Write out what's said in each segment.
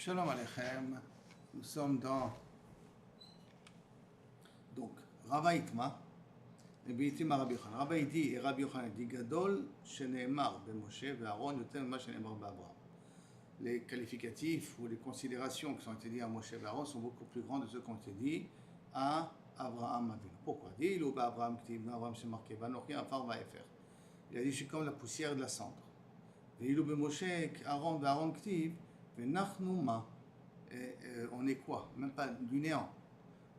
Shalom Aleichem, nous sommes dans donc Rava Itma et Biitima Rabbi Yochanan. Rava dit et Rabbi Yochanan dit Gadol sheneemar b'Moshe ve'Aaron yoter mima sheneemar b'Abraham. Les qualificatifs ou les considérations qui ont été dites à Moshe et Aaron sont beaucoup plus grandes de ce qu'on été dit à Abraham Avinu. Pourquoi? Dit il Abraham Ktiv, Abraham c'est marqué Vanochi Afar Vaefer. Il a dit je suis comme la poussière et de la cendre. Et il Moshe Aaron Ktiv. On est quoi? Même pas du néant.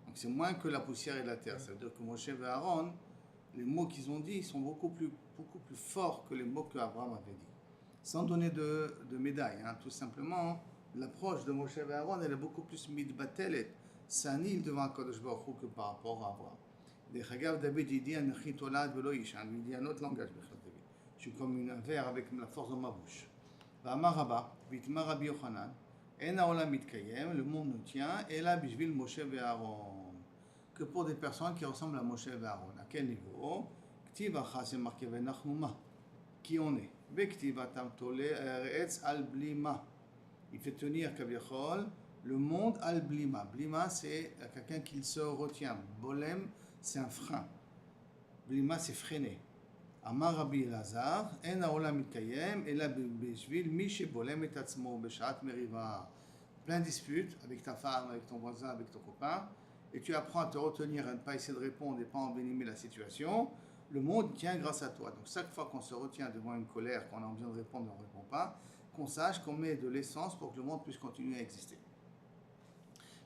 Donc c'est moins que la poussière et la terre. Ça veut dire que Moshe et Aaron, les mots qu'ils ont dit sont beaucoup plus forts que les mots qu'Abraham avait dit. Sans donner de médaille, hein. Tout simplement, l'approche de Moshe et Aaron, elle est beaucoup plus midbatelet, sanil devant Kadosh Baruch Hu que par rapport à Abraham. Des Chagav, David, il dit Anachi Tolad Velo Ishan, il dit un autre langage, David. Je suis comme un verre avec la force de ma bouche. V'amar Rabba, v'itma Rabbi Yochanan, en haolam mitkayem, le monde nous tient, et là, bishvil Moshe et Aaron. Que pour des personnes qui ressemblent à Moshe et Aaron. À quel niveau? Ktiv acha, c'est marqué v'nachnouma. Qui on est? V'ktiv atam tole eretz al blima. Il fait tenir kaviachol le monde al blima. Blima, c'est quelqu'un qui se retient. Bolem, c'est un frein. Blima, c'est freiner. Amar Rabbi Elazar, en haolam mitkayem, et là, bishvil mi shebolem et atzmo beshat meriva. Plein de disputes avec ta femme, avec ton voisin, avec ton copain, et tu apprends à te retenir, à ne pas essayer de répondre et pas envenimer la situation. Le monde tient grâce à toi. Donc chaque fois qu'on se retient devant une colère, qu'on a envie de répondre et on ne répond pas, qu'on sache qu'on met de l'essence pour que le monde puisse continuer à exister.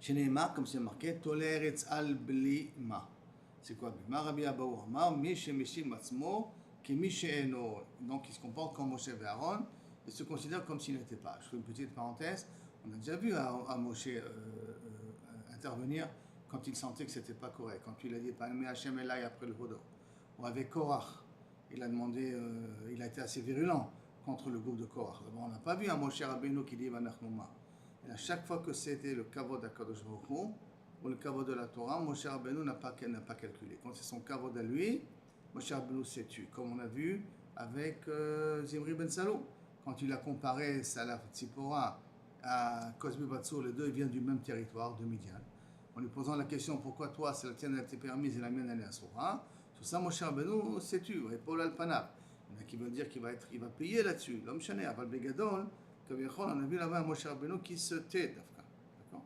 Chez Neymar, comme c'est marqué, toleretz al blima. C'est quoi blima? Rabbi Abahu Amar, mi shemishim atzmo, ki mi she'eno. Donc il se comporte comme Moshe et Aaron et se considère comme s'il n'était pas. Je fais une petite parenthèse. On a déjà vu à Moshe intervenir quand il sentait que c'était pas correct. Quand il a dit Palmé Hachem Elai après le Hodo. Ou avec Korach, il a demandé, il a été assez virulent contre le groupe de Korach. D'abord, on n'a pas vu un Moshe Rabbeinu qui dit Vanachnouma. Et à chaque fois que c'était le kavod d'Akadosh Baruch Hu ou le kavod de la Torah, Moshe Rabbeinu n'a pas calculé. Quand c'est son kavod à lui, Moshe Rabbeinu s'est tué, comme on a vu avec Zimri Ben Salou. Quand il a comparé Salaf Tzipora à Cosby Batsour, les deux ils viennent du même territoire, de Midian. En lui posant la question pourquoi toi, c'est la tienne elle t'est permise et la mienne elle est à Soura. Sur ça, Moshe Rabbeinu s'est tué, et Paul Al-Panav. Il y en a qui veulent dire qu'il va payer là-dessus. L'homme chané, Aval Begadol, on a vu là-bas Moshe Rabbeinu qui se tait, d'accord?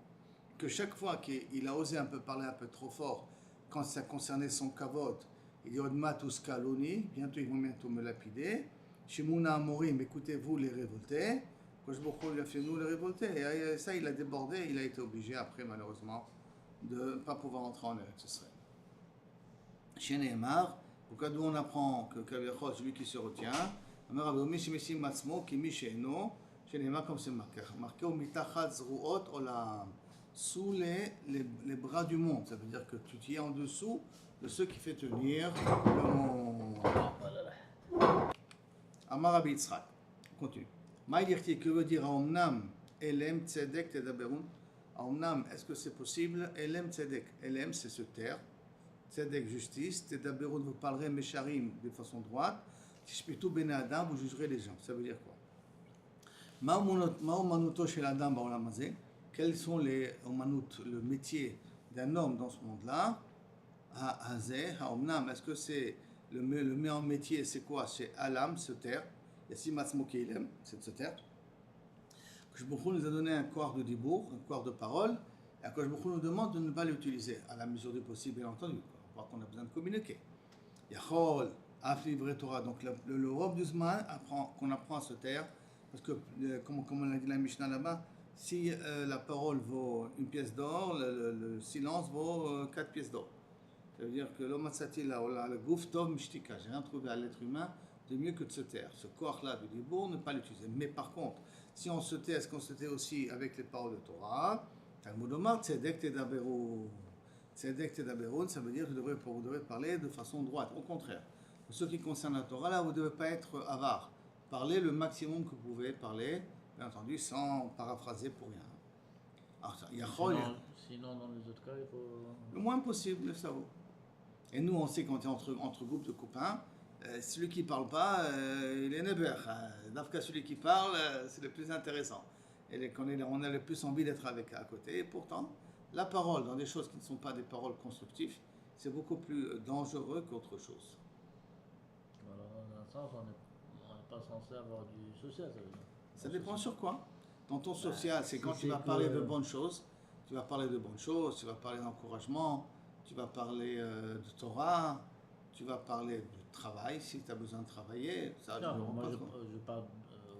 Que chaque fois qu'il a osé un peu parler un peu trop fort, quand ça concernait son kavod, il dit Odma tous kaloni, bientôt ils vont me lapider. Shimuna Amorim, écoutez-vous les révoltés. Kosh Boko lui a fait nous les révoltés. Et ça, il a débordé, il a été obligé après, malheureusement, de ne pas pouvoir entrer en Eretz Israël. Chez Nehemar, au cas où on apprend que Kaviachol, celui qui se retient, Amar Abaoumi Shemeshim Matzmo, Kimi Sheeno, chez Nehemar, comme c'est marqué, au Mitachat Zruot Olam, sous les bras du monde. Ça veut dire que tu t'y es en dessous de ceux qui fait tenir le monde. Amar Rabbi Yitzchak. On continue. Maïdirti, que veut dire Aomnam Elem Tzedek Tedaberun? Aomnam, est-ce que c'est possible? Elem Tzedek. Elem, c'est se taire. Tzedek, justice. Tedaberun, vous parlerez Mesharim de façon droite. Tishpitu Ben Adam, vous jugerez les gens. Ça veut dire quoi? Ma'omanuto chez l'Adam Ba'olam Hazeh. Quels sont les omanut, le métier d'un homme dans ce monde-là? Hazeh, Haomnam, est-ce que c'est le meilleur métier, c'est quoi? C'est Alam, se taire. Yassi Matzmo Keilem, c'est de se taire. Akadosh Baruch Hu nous a donné un corps de dibour, un corps de parole, et Akadosh Baruch Hu nous demande de ne pas l'utiliser, à la mesure du possible, bien entendu. On voit qu'on a besoin de communiquer. Yachol, Afli Vre Torah, donc le robe du Zman qu'on apprend à se taire, parce que, comme on l'a dit la Mishnah là-bas, si la parole vaut une pièce d'or, le silence vaut 4 pièces d'or. Ça veut dire que l'homme le gouf tov mishtika, j'ai rien trouvé à l'être humain de mieux que de se taire. Ce corps-là du dibour, ne pas l'utiliser. Mais par contre, si on se tait, est-ce qu'on se tait aussi avec les paroles de Torah? Talmud Omar, tzedek tedaberun. Tzedek tedaberun, ça veut dire que vous devrez parler de façon droite. Au contraire, pour ce qui concerne la Torah, là, vous ne devez pas être avare. Parlez le maximum que vous pouvez parler, bien entendu, sans paraphraser pour rien. Alors, Sinon, dans les autres cas, il faut... Le moins possible, le cerveau. Et nous, on sait quand on est entre groupes de copains, celui qui ne parle pas, il est neber. D'Afka, celui qui parle, c'est le plus intéressant. on a le plus envie d'être à côté. Et pourtant, la parole dans des choses qui ne sont pas des paroles constructives, c'est beaucoup plus dangereux qu'autre chose. Alors, dans un sens, on n'est pas censé avoir du social, ça veut dire. Ça dépend sur quoi. Dans ton social, c'est si quand tu c'est vas que- parler de bonnes choses, tu vas parler d'encouragement, tu vas parler de Torah, tu vas parler de travail si tu as besoin de travailler. Ça, Non, je ne moi pas je, trop. je parle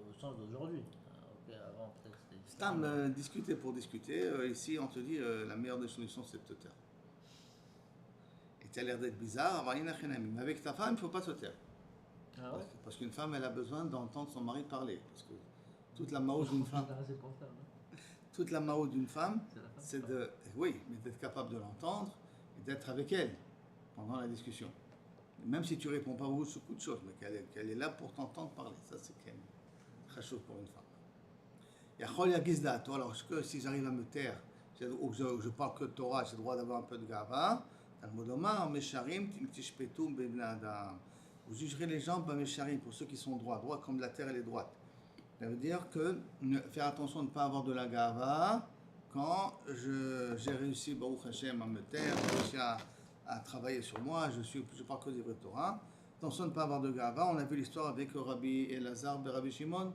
au sens d'aujourd'hui. Ok, avant peut-être c'était C'est différent. discuter pour discuter. Ici, on te dit la meilleure des solutions, c'est de te taire. Et tu as l'air d'être bizarre, mais avec ta femme, il ne faut pas se taire. Ah ouais? Parce qu'une femme, elle a besoin d'entendre son mari parler. Parce que toute la mao d'une femme, C'est le contraire, non? toute la mao d'une femme, C'est la femme. c'est de, oui, mais d'être capable de l'entendre et d'être avec elle pendant la discussion. Même si tu réponds pas beaucoup de choses, mais qu'elle est là pour t'entendre parler. Ça, c'est quand même très chaud pour une femme. Alors, est-ce que si j'arrive à me taire, ou que je parle que de Torah, j'ai le droit d'avoir un peu de gava? Vous jugerez les gens, pour ceux qui sont droits, droits comme la terre elle est droite. Ça veut dire que faire attention de ne pas avoir de la gava quand j'ai réussi, Baruch Hashem, à me taire, j'ai réussi à travailler sur moi, je parle que des vrais Torah. Attention de ne pas avoir de gava. On a vu l'histoire avec Rabbi Elazar et Rabbi Shimon,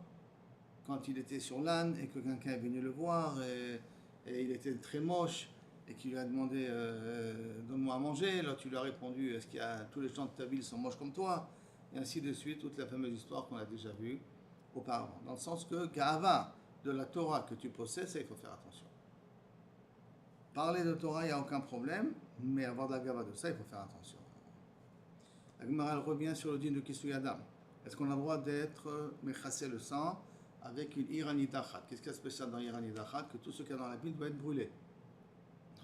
quand il était sur l'âne et que quelqu'un est venu le voir et il était très moche et qu'il lui a demandé donne-moi à manger. Là, tu lui as répondu est-ce qu'il y a tous les gens de ta ville sont moches comme toi, et ainsi de suite, toute la fameuse histoire qu'on a déjà vue auparavant. Dans le sens que gava de la Torah que tu possèdes, ça il faut faire attention. Parler de Torah, il n'y a aucun problème, mais avoir de la gava de ça, il faut faire attention. La Gemara revient sur le din de Kisui Adam. Est-ce qu'on a le droit d'être mechassé le sang avec une iranidachat? Qu'est-ce qu'il y a de spécial dans l'iranidachat? Que tout ce qu'il y a dans la ville doit être brûlé.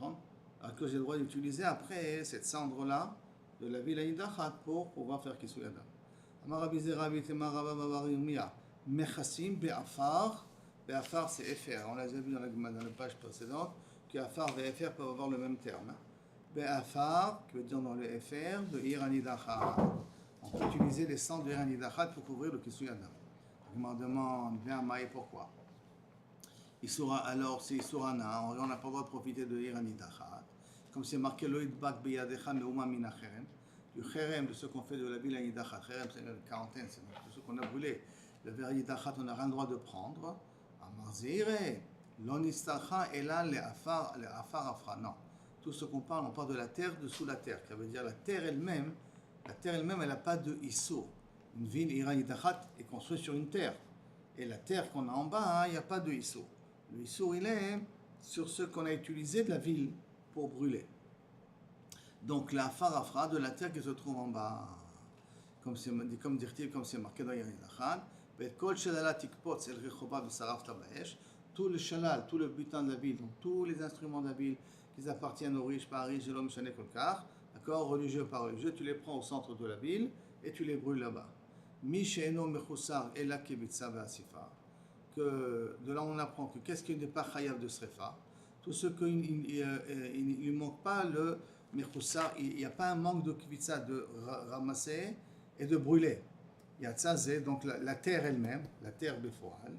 Alors que j'ai le droit d'utiliser après cette cendre-là de la ville anidachat pour pouvoir faire Kisui Adam. Mechassim be'afar. Be'afar c'est Efer. On l'a déjà vu dans la page précédente que Afar et Efer peuvent avoir le même terme. Be'afar, qui veut dire dans le Efer, de Iranidachat. On peut utiliser les cendres de Iranidachat pour couvrir le Kisui Adam. Je me demande bien, Maï, pourquoi? Alors, c'est Isurana, on n'a pas le droit de profiter de Iranidachat. Comme c'est marqué Loïd Bak Beyadecha Meuma Mina Cherem. Du Cherem, de ce qu'on fait de la ville Anidachat. Cherem, c'est une quarantaine, c'est de ce qu'on a brûlé. Le verre Anidachat, on n'a rien le droit de prendre. Amazire, l'onistacha et là, les afar afra. Non. Tout ce qu'on parle, on parle de la terre dessous la terre. Ça veut dire la terre elle-même, elle n'a pas de issur. Une ville Iranidachat est construite sur une terre. Et la terre qu'on a en bas, il n'y a pas de issur. Le issur, il est sur ce qu'on a utilisé de la ville pour brûler. Donc la farafra de la terre qui se trouve en bas, comme c'est marqué dans Iranidachat, tout le shalal, tout le butin de la ville, donc tous les instruments de la ville qui appartiennent aux riches, pas riches, l'homme chané kolkar, d'accord, religieux par religieux, tu les prends au centre de la ville et tu les brûles là-bas. Misheno mechusar ela kebitsa ve'asifa. Que de là on apprend que qu'est-ce qu'il n'est pas chayav de srefa, tout ce qu'il ne manque pas le mechusar, il n'y a pas un manque de kibitsa de ramasser et de brûler. Il y a tzazé, donc la terre elle-même, la terre befoal,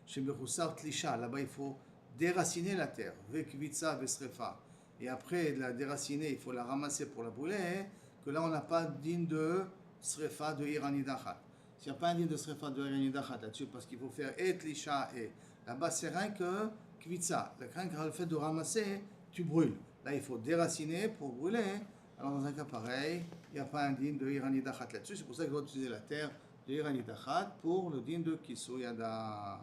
chez mechusar tlisha, là-bas il faut déraciner la terre, vekvitsa vesrefa, et après la déraciner, il faut la ramasser pour la brûler, que là on n'a pas digne de srefa de iranidachat. S'il n'y a pas un digne de srefa de iranidachat là-dessus, parce qu'il faut faire et tlisha et là-bas c'est rien que kvitsa, rien que le fait de ramasser, tu brûles. Là il faut déraciner pour brûler. Alors dans un cas pareil, il n'y a pas un digne de iranidachat là-dessus, c'est pour ça qu'il doit utiliser la terre de iranidachat pour le digne de Kisui Adam.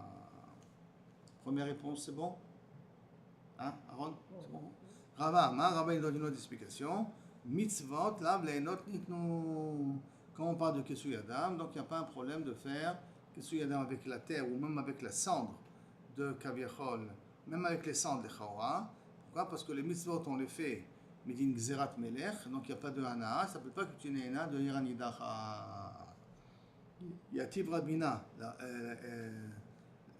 Première réponse, c'est bon? Hein, Aaron? C'est bon? Rava, il donne une autre explication. Mitzvot, lav, leinot, nitnu. Quand on parle de Kisui Adam, donc il n'y a pas un problème de faire Kisui Adam avec la terre ou même avec la cendre de Kaviachol, même avec les cendres de Chaora. Pourquoi? Parce que les mitzvot, on les fait midin gzerat melech, donc il n'y a pas de hana, ça ne peut pas que tu n'aies hana de Iranidacha. Yativ Rabina,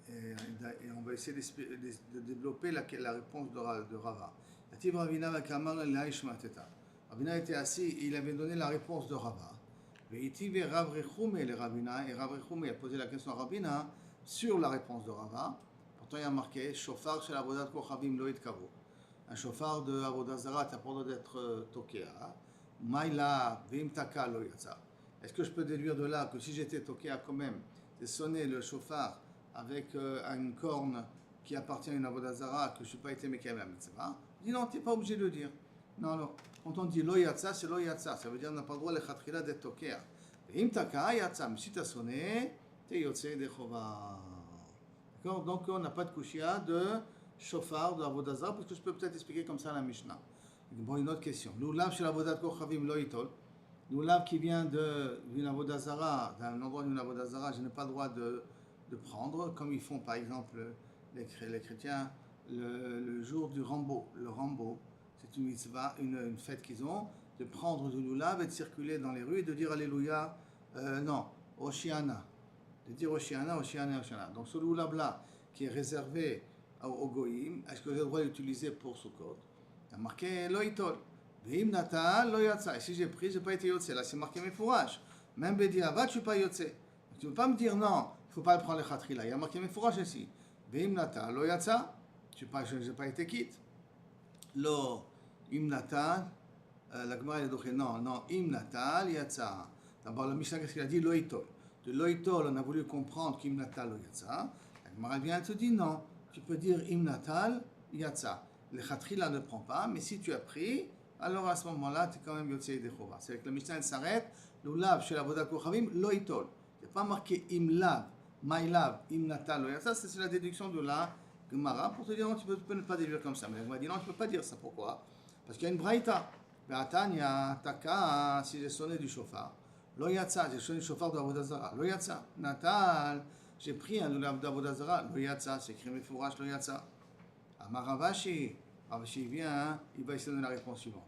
et on va essayer de développer la réponse de Rava. Yativ Rabina va kamar l'Aishma Teta. Rabina était assis, il avait donné la réponse de Rava. Et Rav Rechoume, le Rabina, et Rav Rechoume a posé la question à Rabina sur la réponse de Rava. pourtant il y a marqué Shofar shel avodat kochavim lo yitkavu. Un shofar de avodah zara, tu n'as pas le droit d'être toqué. Maïla vim taka lo yatsa. Est-ce que je peux déduire de là que si j'étais toqué quand même, c'est sonner le shofar avec une corne qui appartient à une avodah zara, que je ne suis pas été mekayem la mitzvah? Je dis non, tu n'es pas obligé de le dire. Non, non. Quand on dit lo yatsa, c'est lo yatsa. Ça veut dire qu'on n'a pas le droit lechatchila d'être toqué. Vim taka yatsa. Mais si tu as sonné, tu es yotse de chova. D'accord? Donc on n'a pas de kushia de shofar de avodah zara, parce que je peux peut-être expliquer comme ça la Mishnah. Bon, une autre question. L'oulav chez l'avodat kochavim lo yitol. L'oulav qui vient d'une avodah zara, d'un endroit d'une avodah zara, je n'ai pas le droit de prendre, comme ils font par exemple les chrétiens le jour du Rambo. Le Rambo, c'est une mitzvah, une fête qu'ils ont, de prendre du l'oulav et de circuler dans les rues et de dire Alléluia, non, Oshiana. De dire Oshiana, Oshiana, Oshiana. Donc ce l'oulav là, qui est réservé au goïm, est-ce que j'ai le droit d'utiliser pour Sukkot? Il y a marqué lo yitol. Ve'im natal lo yatsa. Et si j'ai pris, je n'ai pas été yotse. Là, c'est marqué mes fourrages. Même bediavad, je ne suis pas yotse. Tu ne peux pas me dire non, il ne faut pas le prendre le khatrila. Il y a marqué mes fourrages ici. Ve'im natal lo yatsa. Je n'ai pas été quitte. Lo im natal. La Gemara est doché. Non, non, im natal yatsa. D'abord, le Mishnah, qu'est-ce qu'il a dit? Lo yitol. De lo yitol, on a voulu comprendre qu'im natal lo yatsa. La Gemara vient et te dit non. Tu peux dire im natal yatsa. Le khatrila ne prend pas, mais si tu as pris, alors à ce moment-là, tu es quand même yotzei de chova. C'est avec le Mishnah, il s'arrête, l'ulav chez l'avodat kochavim, lo yitol. Il n'y a pas marqué im lav, my lav, im natal, lo yatsa. Ça, c'est la déduction de la Gemara pour te dire non, tu peux ne pas déduire comme ça. Mais la Gemara dit non, tu ne peux pas dire ça. Pourquoi? Parce qu'il y a une braïta. Be'atanya, taka, si j'ai sonné du shofar, lo yatsa, j'ai sonné du shofar de l'avodat zara, lo yatsa. Natal, j'ai pris un lulav d'avodah zara, lo yatsa, c'est écrit mes fourrages, lo yatsa. Ravashi vient, il va essayer de donner la réponse suivante.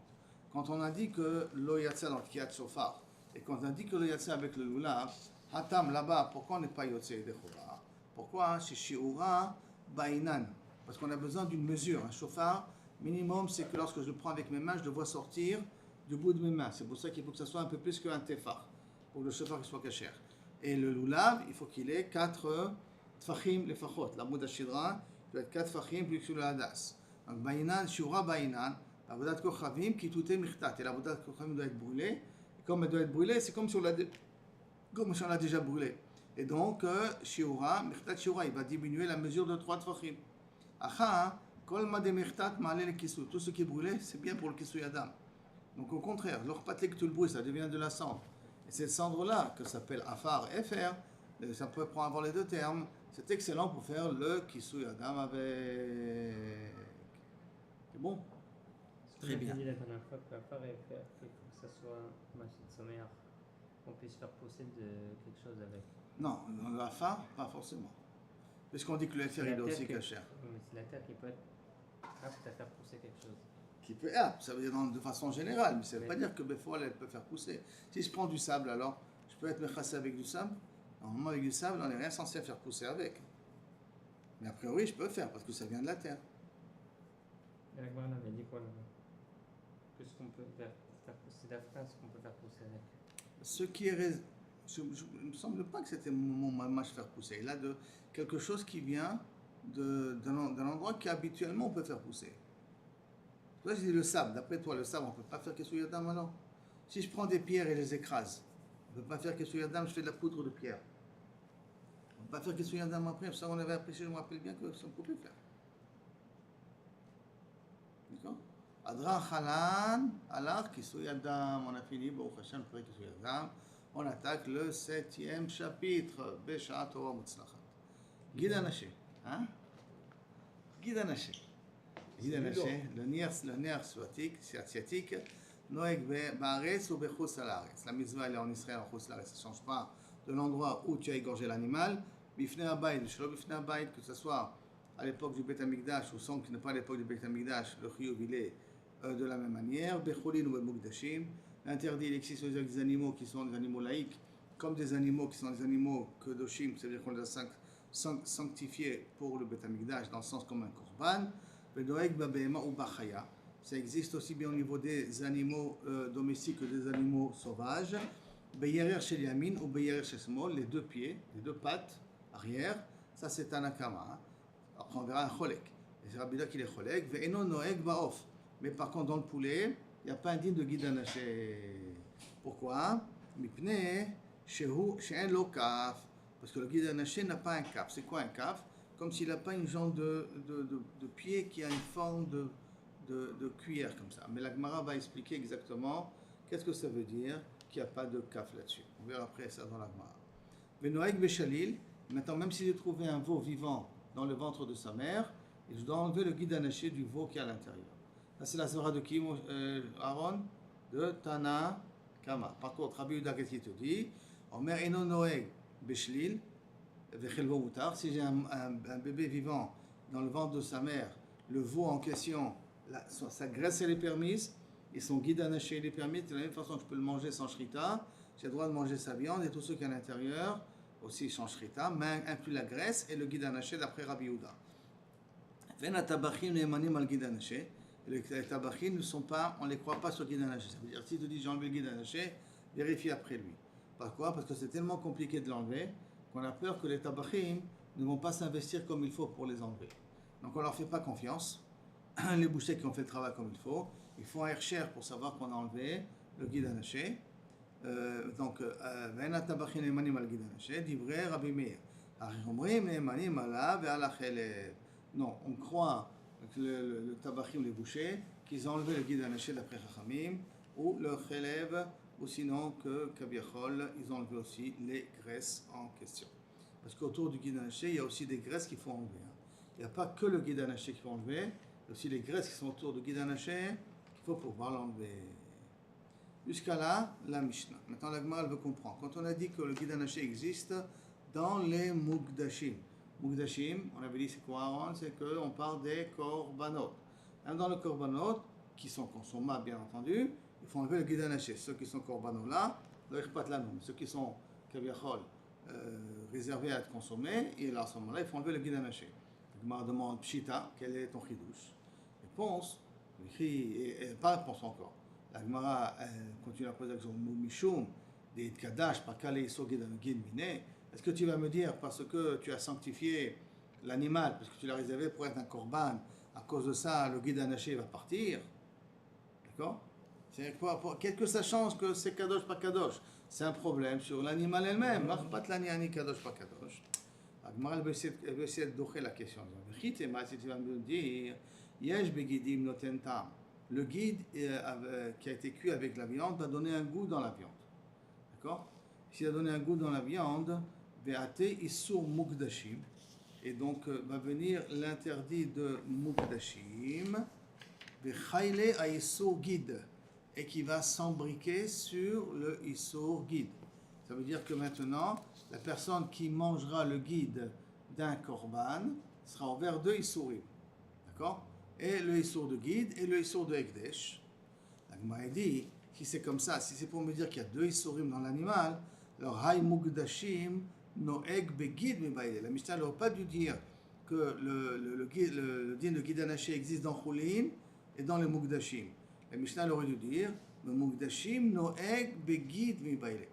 Quand on a dit que lo yatsa dans le kiyat shofar, et quand on a dit que lo yatsa avec le lulav, hatam là-bas, pourquoi on n'est pas yotse de chova? Pourquoi? Chez shiura bainan. Parce qu'on a besoin d'une mesure. Un shofar, minimum, c'est que lorsque je le prends avec mes mains, je le vois sortir du bout de mes mains. C'est pour ça qu'il faut que ça soit un peu plus qu'un tefar, pour que le shofar soit kasher. Et le lulav, il faut qu'il ait 4 tfachim lefachot. La mouda shidra doit être 4 fachim plus que le hadas. Donc, Baïnan, Shura Baïnan, l'avodat kochavim, qui tout est michtat. Et l'avodat kochavim doit être brûlé. Et comme elle doit être brûlée, c'est comme si on l'a déjà brûlé. Et donc, Shura, michtat Shura, il va diminuer la mesure de 3 fachim. Acha, kol ma de michtat ma'ale le kisou. Tout ce qui est brûlé, c'est bien pour le kisou yadam. Donc, au contraire, l'orpatlé que tout le bruit, ça devient de la cendre. Et cette cendre-là, que s'appelle afar et fer, ça peut prendre avoir les deux termes. C'est excellent pour faire le kisou adam avec. C'est bon? Très bien. Dit la dernière fois que l'affaire est faire, il faut que ça soit machine sommaire, qu'on puisse faire pousser de quelque chose avec. Non, dans l'afar, pas forcément. Puisqu'on dit que le fer il est aussi caché. Mais c'est la terre qui peut être apte à faire pousser quelque chose. Qui peut ça veut dire de façon générale, mais ça ne veut pas dire que des fois elle peut faire pousser. Si je prends du sable alors, je peux être mechassé avec du sable. Normalement avec du sable, on n'est rien censé faire pousser avec. Mais a priori, je peux faire parce que ça vient de la terre. Et la Gemara avait dit quoi là? Que ce qu'on peut faire pousser d'afra, ce qu'on peut faire pousser avec. Ce qui est. Il ne me semble pas que c'était mon mamash faire pousser. Il a de quelque chose qui vient d'un endroit qu'habituellement on peut faire pousser. Là, je dis le sable. D'après toi, le sable, on ne peut pas faire kesou yadam alors? Si je prends des pierres et les écrase, on ne peut pas faire kesou yadam, je fais de la poudre de pierre. On ne peut pas faire kesou yadam après, ça on avait appris, je me rappelle bien que ça ne pouvait faire. D'accord? Adra Halan, alors kesou yadam, on a fini, Baruch Hashem, après kesou yadam. On attaque le 7e chapitre, Besha Torah Mutzlachat. Guide Anaché. Hein? Guide Anaché. Guide Anaché, le nerf sciatique, Noeg Baaretz ou Bechus Alaretz. La mitzvah elle est en Israël, en Chus Laretz. Ça ne change pas de l'endroit où tu as égorgé l'animal. Bifnei Abayit, Shelo Bifnei Abayit, que ce soit à l'époque du Beit Hamikdash ou sans qu'il n'est pas à l'époque du Beit Hamikdash, le chiyuv il est de la même manière. Becholin ou Bemukdashim. L'interdit, il existe des animaux qui sont des animaux laïques, comme des animaux qui sont des animaux kedoshim, c'est-à-dire qu'on les a sanctifiés pour le Beit Hamikdash, dans le sens comme un korban. Bedoeg babehema ou bachaya. Ça existe aussi bien au niveau des animaux domestiques que des animaux sauvages. Beyerer shel yamin ou beyerer shel smol, les deux pieds, les deux pattes arrière, ça c'est un akama. Après, on verra un cholek. Et c'est Rabbi Yehuda qui est cholek. Ve'eno noeg ba'of. Mais par contre, dans le poulet, il n'y a pas un din de guide anaché. Pourquoi? Mipnei she'en lo kaf. Parce que le guide anaché n'a pas un kaf. C'est quoi un kaf? Comme s'il n'a pas une jambe de pied qui a une forme de cuillère comme ça. Mais la Gemara va expliquer exactement qu'est-ce que ça veut dire qu'il n'y a pas de kaf là-dessus. On verra après ça dans la Gemara. Ve'noeg be'shalil. Maintenant, même s'il a trouvé un veau vivant dans le ventre de sa mère, il doit enlever le guide anaché du veau qui est à l'intérieur. Ça, c'est la svara de qui, Aaron? De Tana Kama. Par contre, Rabbi Yehuda, qu'est-ce qu'il te dit? Omer eno noeg beshlil vechelvo mutar. Si j'ai un bébé vivant dans le ventre de sa mère, le veau en question, sa graisse elle est permise et son guide anaché il est permis. De la même façon que je peux le manger sans shrita, j'ai le droit de manger sa viande et tous ceux qui sont à l'intérieur aussi sans shrita, mais inclut la graisse et le guide anaché d'après Rabbi Yehuda. Ven atabachim ne'emanim al guide anaché. Les tabachim ne sont pas, on ne les croit pas sur le guide anaché. Ça veut dire si tu dis j'ai enlevé le guide anaché, vérifie après lui. Pourquoi? Parce que c'est tellement compliqué de l'enlever qu'on a peur que les tabachim ne vont pas s'investir comme il faut pour les enlever. Donc on ne leur fait pas confiance. Les bouchers qui ont fait le travail comme il faut, ils font un cher pour savoir qu'on a enlevé le guide anaché. Donc, ואין הטבחים נאמנים על גיד הנשה, דברי רבי מאיר. הרי אומרים נאמנים עליו ועל החלב. Non, on croit que le tabachim, les bouchers, qu'ils ont enlevé le guide anaché d'après Chachamim, ou le chelev, ou sinon que Kabiachol, ils ont enlevé aussi les graisses en question. Parce qu'autour du guide anaché, il y a aussi des graisses qu'il faut enlever. Il n'y a pas que le guide anaché qu'il faut enlever, il y a aussi les graisses qui sont autour du guide anaché qu'il faut pouvoir l'enlever. Jusqu'à là, la Mishnah. Maintenant, la Gemara veut comprendre. Quand on a dit que le guide anaché existe dans les Mukdashim. Mukdashim, on avait dit c'est quoi Aaron? C'est qu'on parle des korbanot. Dans le korbanot, qui sont consommables bien entendu, il faut enlever le guide anaché. Ceux qui sont korbanot là, pas de la norme. Ceux qui sont kaviachol, réservés à être consommés, et là, à ce moment-là, il faut enlever le guide anaché. La Gemara demande Pshita, quel est ton chidouche? Réponse, et pas réponse encore. La Gemara continue à poser la question Mishum, des Kadash, par Kalei Sogid Mine. Est-ce que tu vas me dire, parce que tu as sanctifié l'animal, parce que tu l'as réservé pour être un korban, à cause de ça, le guide anaché va partir? D'accord? C'est quoi? Qu'est-ce que ça change que c'est Kadosh, pas Kadosh? C'est un problème sur l'animal elle-même. Pas l'animal Kadosh, pas Kadosh. La Gemara va essayer de docher la question. Si tu vas me dire, Yesh begidim noten tam. Le guide qui a été cuit avec la viande va donner un goût dans la viande. D'accord? S'il a donné un goût dans la viande, ve'ate isur mukdashim, et donc va venir l'interdit de mukdashim, ve'chayle a isur guide, et qui va s'embriquer sur le isur guide. Ça veut dire que maintenant, la personne qui mangera le guide d'un korban sera envers deux isurim. D'accord? Et le issour de guide et le issour de Ekdesh. La Gemara dit, si c'est comme ça, si c'est pour me dire qu'il y a deux issourim dans l'animal, alors Hay Mugdashim Noeg Begid Mebaïle. La Mishnah n'aurait pas dû dire que le din de guide anaché existe dans Choulin et dans les Mugdashim. La Mishnah aurait dû dire, le Mugdashim Noeg Begid Mebaïle.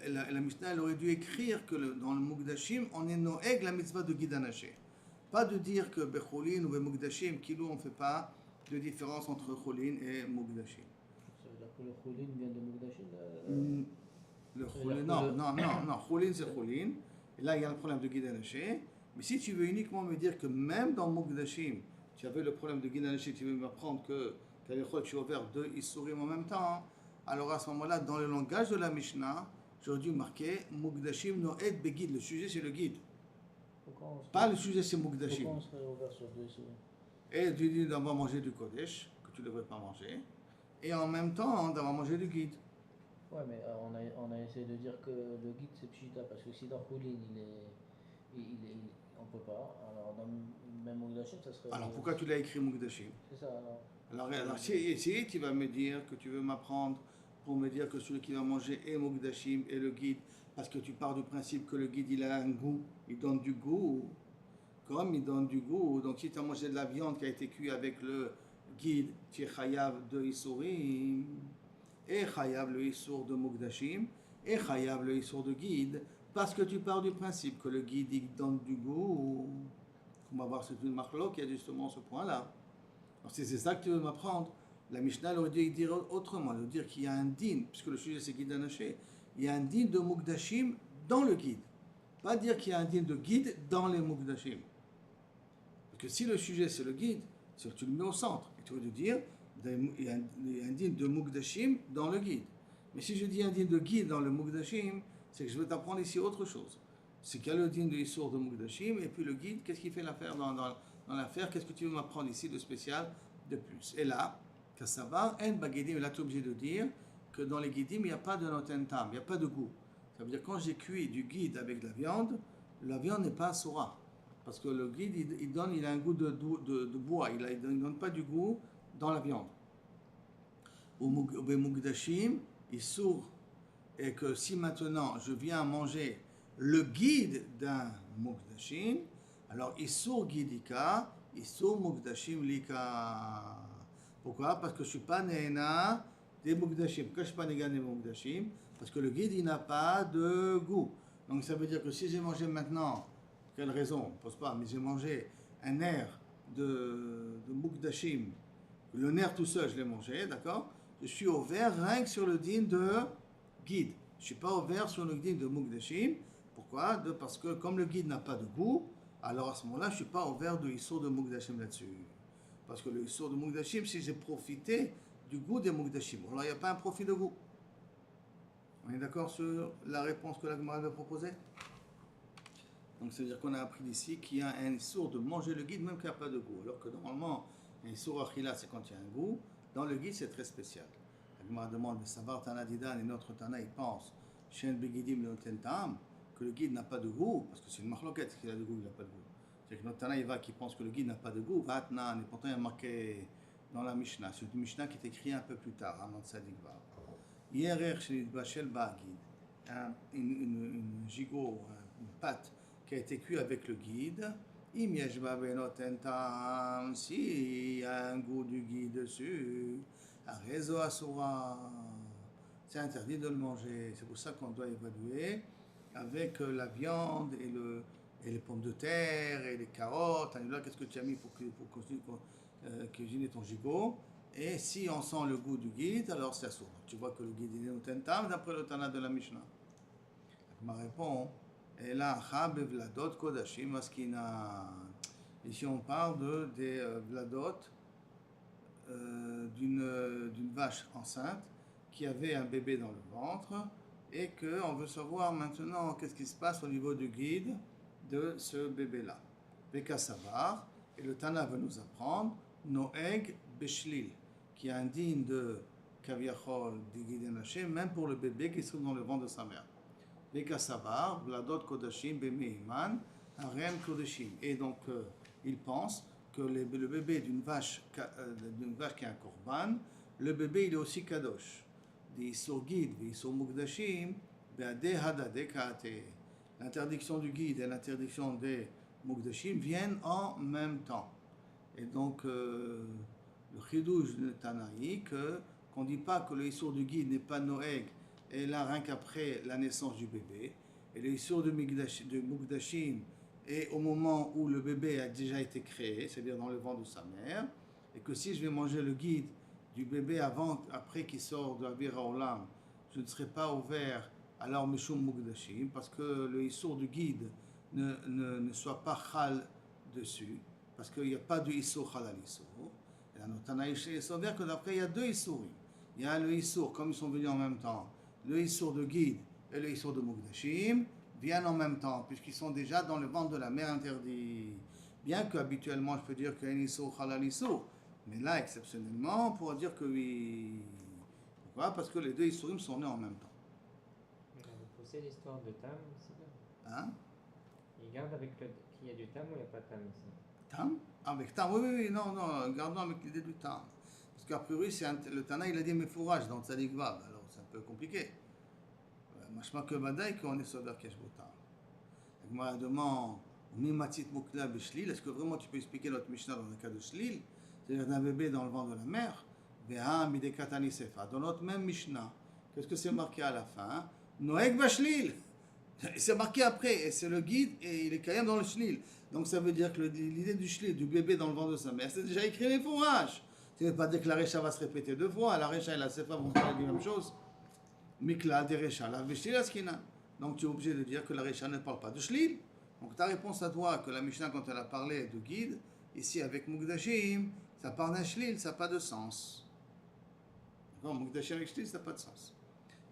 La Mishnah aurait dû écrire que dans le Mugdashim, on est Noeg la mitzvah de guide anaché. Pas de dire que Becholin ou Mugdashim, Kilou, on ne fait pas de différence entre Cholin et Mugdashim. Ça veut dire que le Choulin vient de Mugdashim Le Cholin, non, Cholin c'est Cholin. Et là, il y a le problème de guide anaché. Mais si tu veux uniquement me dire que même dans Mugdashim, tu avais le problème de guide anaché, tu veux m'apprendre que tu as ouvert deux Issourim en même temps, alors à ce moment-là, dans le langage de la Mishnah, j'aurais dû marquer Mugdashim Noed Begid. Le sujet, c'est le guide. Pas le sujet, c'est Mugdashim. Pourquoi on serait ouvert sur deux issourim? Et tu dis d'avoir mangé du Kodesh, que tu ne devrais pas manger, et en même temps d'avoir mangé du guide. Ouais, mais on a essayé de dire que le guide c'est Pshita, parce que si dans Choulin on peut pas, alors dans même Mugdashim ça serait. Alors pourquoi tu l'as écrit Mugdashim? C'est ça alors. Alors si tu vas me dire que tu veux m'apprendre pour me dire que celui qui va manger est Mugdashim et le guide, parce que tu pars du principe que le guide il a un goût, il donne du goût, comme il donne du goût. Donc si tu as mangé de la viande qui a été cuite avec le guide, tu es chayav de Issourim, et chayav le Issour de Mugdashim, et chayav le Issour de guide, parce que tu pars du principe que le guide il donne du goût. On va voir c'est une marloque qui a justement ce point-là. Alors si c'est ça que tu veux m'apprendre, la Mishnah aurait dû dire autrement, elle aurait dire qu'il y a un din, puisque le sujet c'est guide anaché, il y a un din de Mukdashim dans le guide. Pas dire qu'il y a un din de guide dans les Mukdashim. Parce que si le sujet c'est le guide, c'est que tu le mets au centre. Et tu aurais dû dire il y a un din de Mukdashim dans le guide. Mais si je dis un din de guide dans le Mukdashim, c'est que je vais t'apprendre ici autre chose. C'est qu'il y a le din de Issour de Mukdashim, et puis le guide, qu'est-ce qu'il fait l'affaire dans l'affaire? Qu'est-ce que tu veux m'apprendre ici de spécial, de plus? Et là, Kassavar, En Bagedim, là tu es obligé de dire que dans les guidim, il n'y a pas de notentam, il n'y a pas de goût. Ça veut dire quand j'ai cuit du guide avec de la viande n'est pas soura. Parce que le guide, il a un goût de bois, il ne donne pas du goût dans la viande. Au Mukdashim, il sourd. Et que si maintenant je viens manger le guide d'un Mukdashim, alors Issur Guidika, Issur Mukdashim Lika. Pourquoi? Parce que je ne suis pas Néna des Mukdashim. Pourquoi je ne suis pas Néna des Mukdashim? Parce que le guide, il n'a pas de goût. Donc ça veut dire que si j'ai mangé maintenant, quelle raison? On ne pose pas, mais j'ai mangé un nerf de Mukdashim, le nerf tout seul, je l'ai mangé, d'accord? Je suis ouvert rien que sur le din de guide. Je ne suis pas ouvert sur le guide de Mukdashim. Pourquoi? Parce que comme le guide n'a pas de goût, alors à ce moment-là, je ne suis pas ouvert de Issour de Mukdashim là-dessus. Parce que le Issour de Mukdashim, si j'ai profité du goût des Mukdashim, alors il n'y a pas un profit de goût. On est d'accord sur la réponse que la Gemara avait proposée? Donc ça veut dire qu'on a appris d'ici qu'il y a un Issour de manger le guide même qu'il n'y a pas de goût. Alors que normalement, un Issour achila, c'est quand il y a un goût. Dans le guide, c'est très spécial. La Gemara demande, mais Savar Tana Didan et notre Tana, il pense, Shen Begidim le Tentam, que le guide n'a pas de goût, parce que c'est une marloquette qu'il a de goût, il n'a pas de goût. C'est que notre Tana, il va qui pense que le guide n'a pas de goût, Vatnan, et pourtant il y a marqué dans la Mishnah. C'est une Mishnah qui est écrite un peu plus tard, à Mansadik Bar. Hier, chez Bachel Bagid, une gigot, une pâte qui a été cuite avec le guide. Im yeshba benotentam, si il y a un goût du guide dessus, arezo asura, c'est interdit de le manger. C'est pour ça qu'on doit évaluer avec la viande et les pommes de terre et les carottes. Là, qu'est-ce que tu as mis pour cuisiner ton gigot? Et si on sent le goût du guide, alors c'est assourd. Tu vois que le guide est notentam d'après le Tana de la Mishnah. Ma réponse. Et là, vladot kodashim maskina. Ici, on parle des vladot d'une vache enceinte qui avait un bébé dans le ventre et qu'on veut savoir maintenant qu'est-ce qui se passe au niveau du guide de ce bébé-là. Bekasavar, et le Tana va nous apprendre Noeg Beshlil, qui est un digne de Kaviachol, du guide Hashem, même pour le bébé qui se trouve dans le ventre de sa mère. Bekasavar, Vladot Kodashim, Bemeiman, Harem Kodashim. Et donc, il pense que le bébé d'une vache qui a un korban, le bébé il est aussi kadosh. Des Issour guide, des Issour Mukdashim, Be'adeh Hadadeh Ka'ateh. L'interdiction du guide et l'interdiction des Mukdashim viennent en même temps. Et donc, le chidouj de Tanaï, qu'on ne dit pas que le Issour du guide n'est pas Noeg, et là, rien qu'après la naissance du bébé, et le Issour de Mukdashim est au moment où le bébé a déjà été créé, c'est-à-dire dans le ventre de sa mère, et que si je vais manger le guide du bébé après qu'il sort de la Bira Olam, je ne serai pas ouvert alors Mishum Mukdashim, parce que le Issour du guide ne soit pas chal dessus, parce qu'il n'y a pas de Issour chal à l'Issour. Et la Notanaïche est sauvé que d'après il y a deux Issourim. Il y a le Issour, comme ils sont venus en même temps, le Issour de guide et le Issour de Mukdashim viennent en même temps, puisqu'ils sont déjà dans le ventre de la mère interdit. Bien qu'habituellement, je peux dire qu'il y a un Issour halal Issour, mais là, exceptionnellement, on pourra dire que oui. Pourquoi? Parce que les deux Issourim sont nés en même temps. Vous poussez l'histoire de Tam aussi là. Hein? Il garde avec qu'il y a du Tam ou il n'y a pas de Tam ici? Tam? Avec Tam, oui, non, gardons avec l'idée du Tam. Parce qu'a priori, le Tana, il a dit mes fourrages dans Tzadik Vav, alors c'est un peu compliqué. Machma que Badaï qu'on est sauvé Kesh Botam. Donc moi je demande, Mimatit Mukla Beshlil, est-ce que vraiment tu peux expliquer notre Mishnah dans le cas de Shlil, c'est-à-dire d'un bébé dans le ventre de la mère, Veha Midekatani Sefa, dans notre même Mishnah, qu'est-ce que c'est marqué à la fin? Noeg Bashlil, C'est marqué après, et c'est le guide, et il est quand même dans le shlil. Donc ça veut dire que l'idée du shlil, du bébé dans le ventre de sa mère, c'est déjà écrit les fourrages. Ça ne veut pas dire que la récha va se répéter deux fois. La récha et la sefa vont faire la même chose. Mikla, des récha, la veshila skina. Donc tu es obligé de dire que la récha ne parle pas de shlil. Donc ta réponse à toi, que la Mishnah, quand elle a parlé de guide, ici avec Mukdashim, ça parle d'un shlil, ça n'a pas de sens. D'accord, Mukdashim avec shlil, ça n'a pas de sens.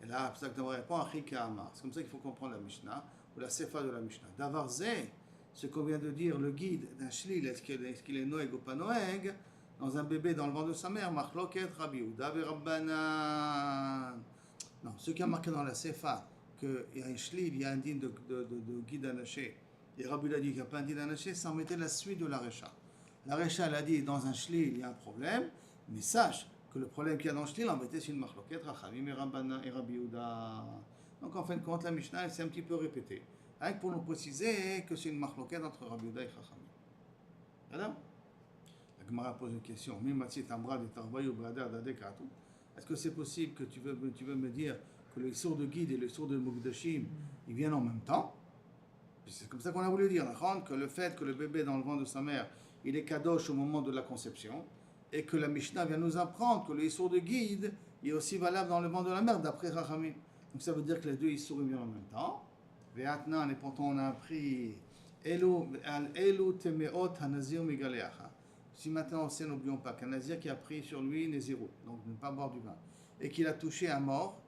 Et là, c'est ça que tu réponds à Chika Amar. C'est comme ça qu'il faut comprendre la Mishnah, ou la Sefa de la Mishnah. Davar Zeh, ce qu'on vient de dire, le guide d'un shlil, est-ce qu'il est noeg ou pas noeg, dans un bébé dans le ventre de sa mère, Machloket Rabbi Uda ve Rabbanan. Non, ce qui a marqué dans la Sefa, qu'il y a un shlil, il y a un din de guide anaché, et Rabbi Uda dit qu'il n'y a pas un din anaché, ça en mettait la suite de la Recha. La Recha, elle a dit, dans un shlil, il y a un problème, mais sache que le problème qu'il y a dans le shlil, en fait, c'est une Machloket, Rachamim et Rabbanan et Rabbi Uda. Donc en fin de compte, la Mishnah, elle s'est un petit peu répétée. Avec pour nous préciser que c'est une Machloket entre Rabbi Uda et Rachamim. D'accord? La Gemara pose une question. Est-ce que c'est possible que tu veux me dire que le sourd de guide et le sourd de Mukdashim, ils viennent en même temps? C'est comme ça qu'on a voulu dire, que le fait que le bébé dans le ventre de sa mère, il est kadosh au moment de la conception, et que la Mishnah vient nous apprendre que le sourd de guide est aussi valable dans le ventre de la mère, d'après Rachamim. Donc ça veut dire que les deux Issour viennent en même temps. Ve'atnan, et pourtant on a appris Elu temeot hanazir megaleacha. Si maintenant on sait, n'oublions pas qu'un nazir qui a pris sur lui Nézirut, donc ne pas boire du vin, et qu'il a touché un mort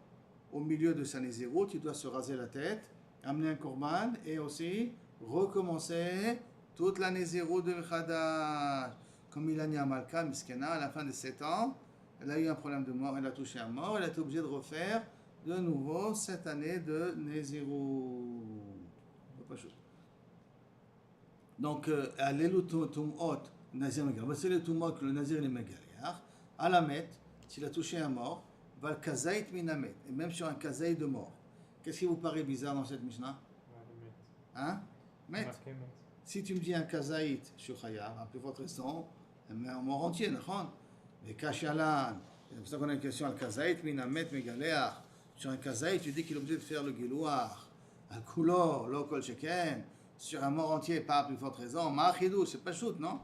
au milieu de sa Nézirut, il doit se raser la tête, amener un korban et aussi recommencer toute la Nézirut de Chadash. Comme il a dit à Malka, Miskena, à la fin de 7 ans, elle a eu un problème de mort, elle a touché un mort, elle a été obligée de refaire de nouveau 7 années de Nézirut. Pas chose. Donc, à l'Elutumot, Nazir Megal. C'est le Tumot que le Nazir est Megaliar. À la Met, s'il a touché un mort, va le Kazaït Minamet. Et même sur un Kazaït de mort. Qu'est-ce qui vous paraît bizarre dans cette Mishnah? Hein? Met. Si tu me dis un Kazaït sur Chayav, à plus forte raison, un mort entier, d'accord? Mais Kashalan, c'est pour ça qu'on a une question al Kazaït Minamet Megaliar. Sur un Kazaït, tu dis qu'il est obligé de faire le Gilouar. Al Kulo, Lokol Sheken. Sur un mort entier, pas à plus forte raison. Ma'achidou, c'est pas shoot, non?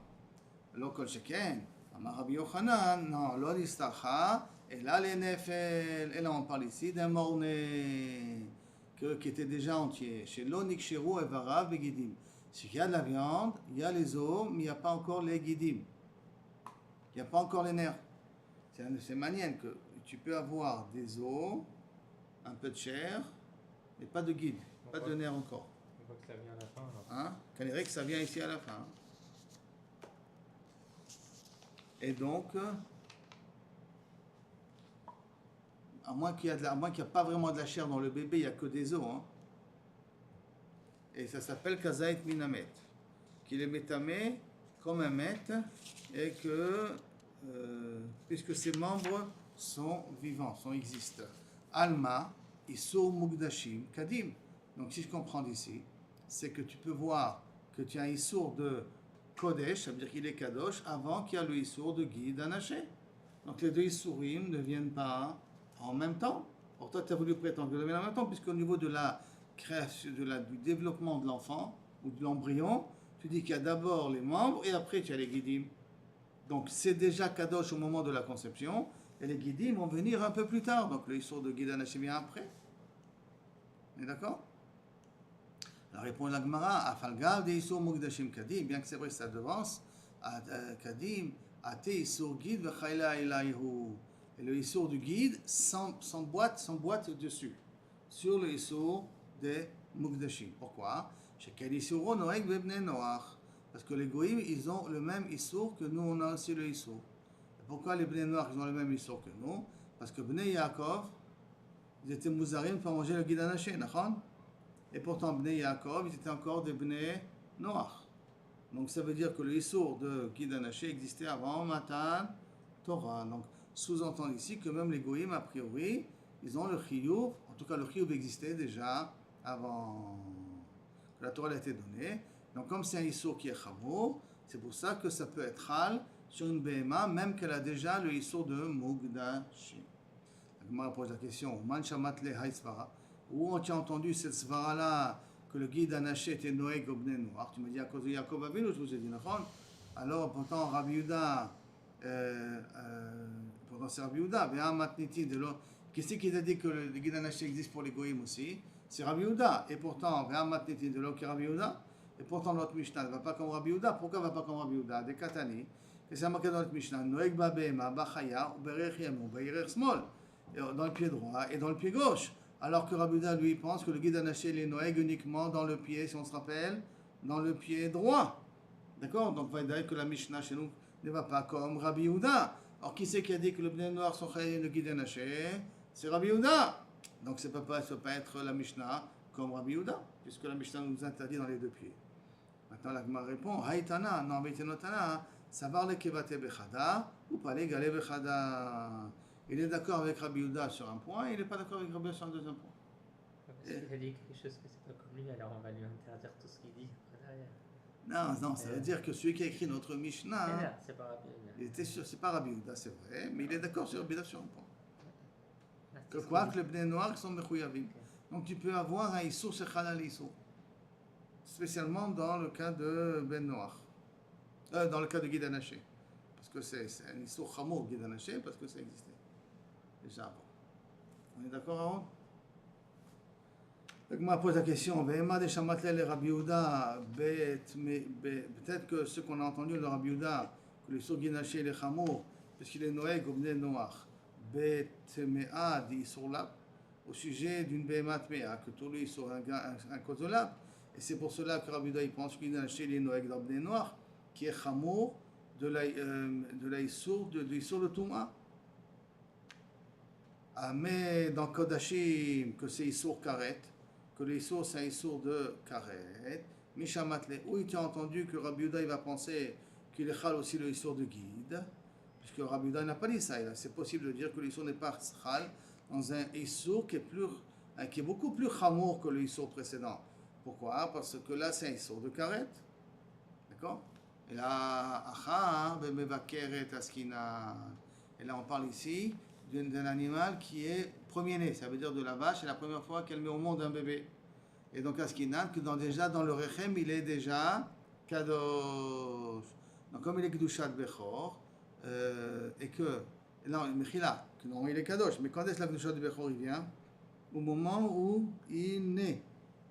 Lokol Sheken. Amar Rabbi Yochanan, non, lo nistacha, et là les nefel. Et là on parle ici d'un mort-né qui était déjà entier. Chez l'onik shirou et varav et guidim. S'il y a de la viande, il y a les os, mais il n'y a pas encore les guidim. Il n'y a pas encore les nerfs. C'est manière que tu peux avoir des os, un peu de chair, mais pas de guide, pas de nerfs encore. On voit que ça vient à la fin. Hein? Qu'on dirait que ça vient ici à la fin. Et donc, à moins qu'il n'y a pas vraiment de la chair dans le bébé, il n'y a que des os. Hein? Et ça s'appelle Kazaït Minamet. Qu'il est métamé comme un met, et que, puisque ses membres sont vivants, existent. Alma, Issur Mukdashim, Kadim. Donc si je comprends d'ici, c'est que tu peux voir que tu as un Issur de Kodesh, ça veut dire qu'il est Kadosh, avant qu'il y a le Issur de guide anaché. Donc les deux Issurim ne viennent pas en même temps. Pour toi, tu as voulu prétendre qu'ils viennent en même temps, puisqu'au niveau de la création, du développement de l'enfant, ou de l'embryon, tu dis qu'il y a d'abord les membres, et après tu as les guidim. Donc c'est déjà Kadosh au moment de la conception, et les guidim vont venir un peu plus tard. Donc le Issur de guide anaché vient après. On est d'accord? La réponse de la Gemara, Afalgav de Issur Mukdashim Kadim, bien que c'est vrai que ça devance, Kadim, Ate Issur guide, V'chayla Elayhu. Et le Issur du guide s'emboîte dessus, sur le Issur des Mukdashim. Pourquoi? Parce que les Goïm, ils ont le même Issur que nous, on a aussi le Issur. Pourquoi les Bnei Noirs, ils ont le même Issur que nous? Parce que Bnei Yaakov, ils étaient mouzarim pour manger le guide anaché, d'accord? Et pourtant, Bnei Yaakov, ils étaient encore des Bnei Noirs. Donc ça veut dire que le Issur de guide anaché existait avant Matan Torah. Donc sous-entend ici que même les Goïm, a priori, ils ont le Chiyuv, en tout cas le Chiyuv existait déjà avant que la Torah a été donnée. Donc comme c'est un Issur qui est Chamour, c'est pour ça que ça peut être Hal sur une Behema, même qu'elle a déjà le Issur de Mukdashim. La Gemara pose la question, Man shamat le haïsvara. Où tu as entendu cette svara-là, que le guide Anaché était Noé Gobné Noir? Tu me dis à cause de Jacob Avinu, je vous ai dit, d'accord? Alors, pourtant, Rabbi Yehuda, pourtant c'est Rabbi Yehuda, mais un matniti de l'autre. Qu'est-ce qui t'a dit que le guide Anaché existe pour les goïms aussi? C'est Rabbi Yehuda. Et pourtant, un matniti de l'autre qui est Rabbi Yehuda. Et pourtant, notre Mishnah ne va pas comme Rabbi Yehuda. Pourquoi elle ne va pas comme Rabbi Yehuda? Des Katani. Et c'est marqué dans notre Mishnah. Noeg Babema, Bachaya, Berech Yemou, Berech Smol. Dans le pied droit et dans le pied gauche. Alors que Rabbi Yehuda, lui, pense que le guide Anaché, les Noeg uniquement dans le pied, si on se rappelle, dans le pied droit. D'accord? Donc, va dire que la Mishnah chez nous ne va pas comme Rabbi Yehuda. Alors, qui c'est qui a dit que le Bnei Noir sont le guide Anaché? C'est Rabbi Yehuda. Donc, ça ne peut pas être la Mishnah comme Rabbi Yehuda, puisque la Mishnah nous interdit dans les deux pieds. Maintenant, la Gemara répond, Haïtana, non, Haïtanotana, savar le kevate bechada, ou pas les galé bechada. Il est d'accord avec Rabbi Yehuda sur un point, il n'est pas d'accord avec Rabbi Yehuda sur un deuxième point. Parce qu'il a dit quelque chose que c'est pas comme lui, alors on va lui interdire tout ce qu'il dit. Non, ça veut dire que celui qui a écrit notre Mishnah, c'est pas Rabbi Yehuda. il était sûr, c'est pas Rabbi Yehuda, c'est vrai, mais il est d'accord sur Rabbi Yehuda sur un point. Que quoi que les Bnei Noirs sont mechouyavim. Donc tu peux avoir un Issour Shechal al Issour. Spécialement dans le cas de Ben Noir. Dans le cas de Guide Anaché. Parce que c'est un Issour Chamour Guide Anaché, parce que ça existait. Déjà avant. On est d'accord, Aaron? Donc moi, je pose la question. Peut-être que ce qu'on a entendu de Rabbi Yehuda, que l'Issour Guide Anaché il est Chamour, puisqu'il est Noé comme Bnei Noir. Bet Mea dit Issour Lab. Au sujet d'une Behemat Mea, que tout lui sur un kozolab. Et c'est pour cela que Rabbi Yehuda pense qu'il a acheté les Noëg dans Bnei Noir, qui est Chamour de l'Issour de Touma. Mais dans Kodashim, que c'est Issour Karet, que l'Issour c'est un Issour de Karet, Mishamatle, où il a entendu que Rabbi Yehuda il va penser qu'il est Chal aussi le Issour de guide, puisque Rabbi Yehuda n'a pas dit ça. C'est possible de dire que l'Issour n'est pas Chal dans un Issour qui est beaucoup plus chamour que le Issour précédent. Pourquoi? Parce que là, c'est un Issour de Karet. D'accord? Et là, et là, on parle ici d'un animal qui est premier-né. Ça veut dire de la vache, c'est la première fois qu'elle met au monde un bébé. Et donc, Askinan, que déjà dans le Rechem, il est déjà Kadosh. Donc, comme il est Kedushat Bechor, et que non, Mechila, non, il est Kadosh. Mais quand est-ce que la Kedusha de Bechor il vient? Au moment où il naît.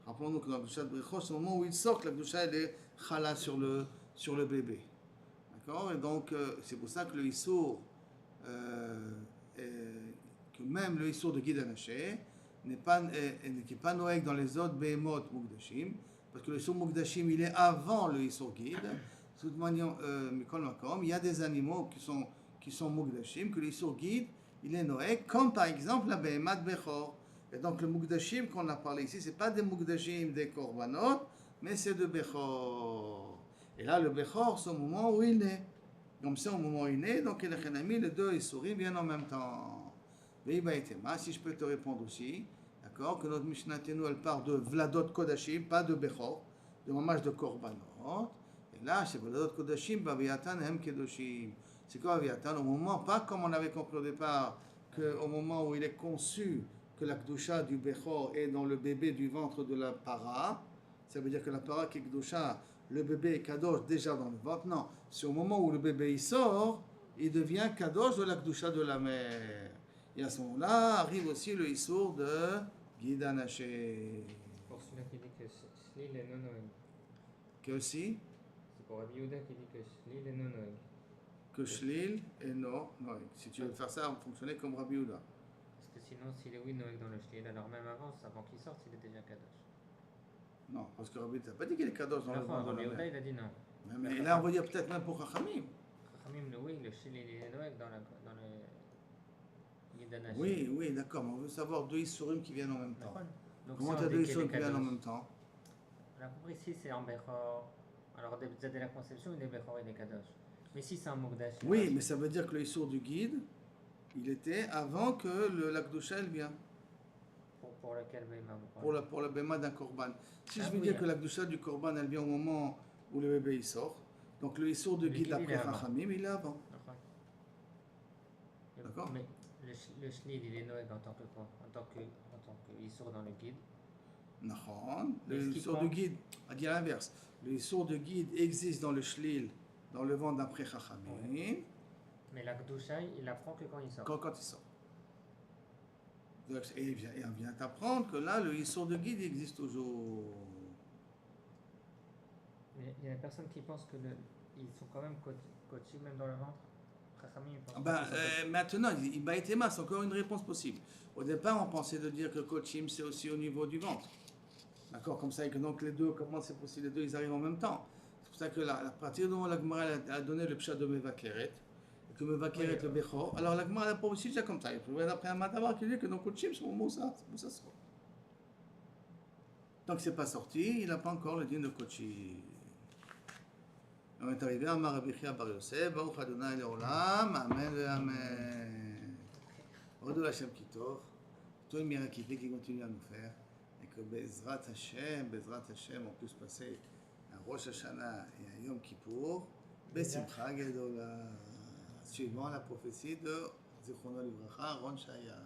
Rappelons-nous que la Kedusha de Bechor, c'est au moment où il sort que la Kedusha elle est Chala sur le bébé. D'accord? Et donc, c'est pour ça que le Issour, que même le Issour de Guide Anaché, n'est pas Noël dans les autres Behemoth Mukdashim, parce que le Issour Mukdashim, il est avant le Issour Guide. De toute manière, il y a des animaux qui sont Mukdashim, que l'Issour guide, il est Noé, comme par exemple la Behemat Bechor. Et donc le Mukdashim qu'on a parlé ici, ce n'est pas des Mukdashim des Korbanot, mais c'est de Bechor. Et là, le Bechor, c'est au moment où il naît. Donc c'est au moment où il naît, donc il est mis, les deux Issourim viennent en même temps. Si je peux te répondre aussi, d'accord, que notre Mishnah Tenu, elle part de Vladot Kodashim, pas de Bechor, de Mamash de Korbanot. Et là, c'est Vladot Kodashim, Baviatan Hem Kedoshim. C'est quoi Aviatan? Au moment, pas comme on avait compris au départ, qu'au moment où il est conçu, que la Kedusha du Bechor est dans le bébé du ventre de la para, ça veut dire que la para qui est Kedusha, le bébé est Kadosh déjà dans le ventre. Non, c'est au moment où le bébé il sort, il devient Kadosh de la Kedusha de la mère. Et à ce moment-là, arrive aussi le Issour de Guide Anaché. Pour celui-là qui dit que Shlil est non-Noël. Que aussi? C'est pour Rabbi Yehuda qui dit que Shlil est non-Noël. Que Shlil et non. Si tu veux faire ça, fonctionner comme Rabbi Yehuda. Parce que sinon, s'il est oui Noël dans le Shlil, alors même avant qu'il sorte, il est déjà Kadosh. Non, parce que Rabbi Yehuda n'a pas dit qu'il est Kadosh dans le ventre de la Rabbi Yehuda, mère. il a dit non. Mais là, on va dire peut-être même pour Chachamim. Chachamim, oui, le Shlil est Noël dans le Guide Anaché. Oui, d'accord, mais on veut savoir deux Issourim qui viennent en même temps. Donc, comment tu as deux Issourim qui viennent en même temps? On a compris ici, c'est en Bechor. Alors, dès la conception, il est Bechor et il est Kadosh. Mais si c'est un Mukdash. Oui, mais ça veut dire que le Issour du guide, il était avant que la Kedusha elle vient. Pour lequel Béma? Pour le Béma d'un Korban. Si je veux dire que la Kedusha du Korban elle vient au moment où le bébé il sort, donc le Issour de guide après Chachamim, il est avant. D'accord. Mais le Shlil, il est Noël en tant que quoi? En tant tant qu'Issour dans le guide. Nahon. Mais Le ce qui Issour prend- de guide, à dire l'inverse. Le Issour de guide existe dans le Shlil, dans le vent d'après Chachamim, Mais la Gdoucha, il apprend que quand il sort. quand il sort. Donc, et on vient t'apprendre que là, le Issour de guide existe toujours. Mais il y a des personnes qui pensent ils sont quand même coachés même dans le ventre. Chachamim, ils pensent Ben, pas qu'ils sont coachés. maintenant, il va être c'est encore une réponse possible. Au départ, on pensait de dire que Kochim, c'est aussi au niveau du ventre. D'accord, comme ça, et que donc les deux, comment c'est possible, les deux, ils arrivent en même temps. C'est pour ça que là, à partir du moment où la Gemara a donné le pshat de Mevakeret, et que Mevakeret, Oui. le Bechor, alors la Gemara n'a pas aussi déjà comme ça. Il faut voir après un matabar qui dit que dans Kochim, c'est au Moussa, c'est Moussa sort. Tant que c'est pas sorti, il n'a pas encore le din de Kochim. On est arrivé à Rabbi Chia Bar Yosef, Baruch Adonai Leolam, Amen et Amen. Rodou Hashem Kitov, tout le miracle qu'il continue à nous faire, et que Bezrat Hashem, on puisse passer un Rosh Hashanah et un Yom Kippour, Besimcha Gedola, suivant la prophétie de Zichrono Livracha, Ron Shaya.